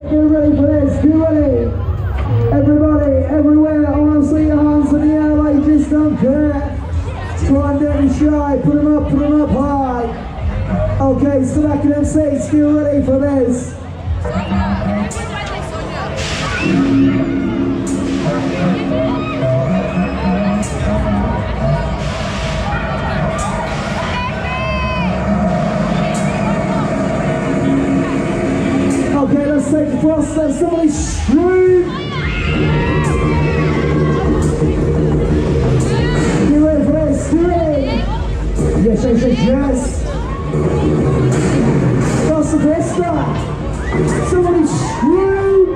Get ready for this, get ready. Everybody, everywhere, I want to see your hands in the air like you just don't care. Try and don't be shy, put them up high. Okay, so back in them seats, get ready for this. Okay, let's take the first step. Somebody scream! Get ready for this, scream! Yes. That's the best start. Somebody scream!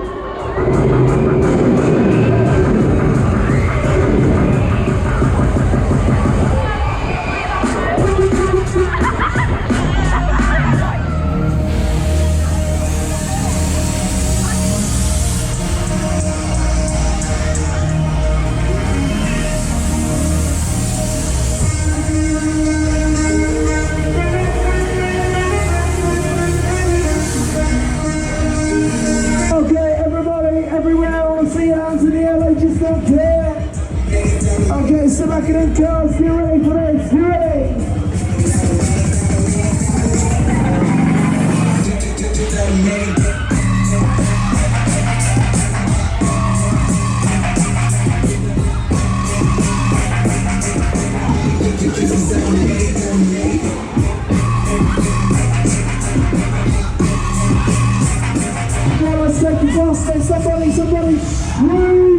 Okay, so back in them cars, get ready for this, get ready! Now let's take the bus, then somebody scream!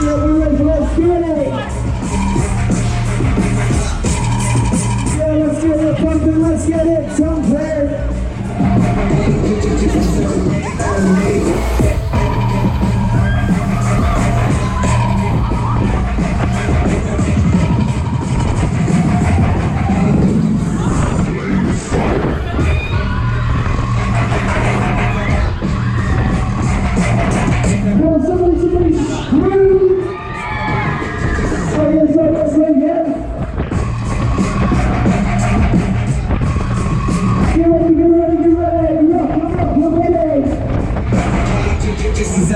Yeah, we're ready for this, get ready! Yeah, let's get it pumping, let's get it jumping! Somebody scream! Let's go again. Get ready. You're ready. This is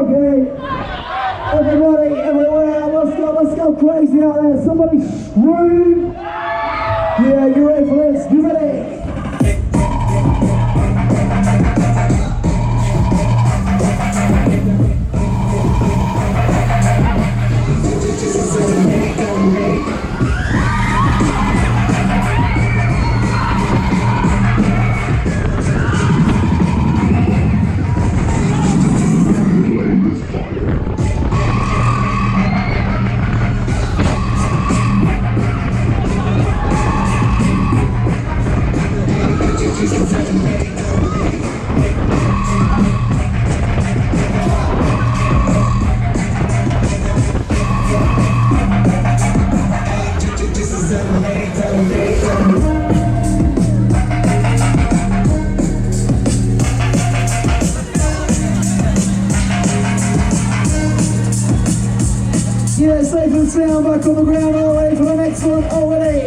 Okay. Everybody, everywhere, let's go crazy out there. Somebody scream. Yeah, you ready for this? You ready? Yeah, safe and sound back on the ground all the way for the next one already.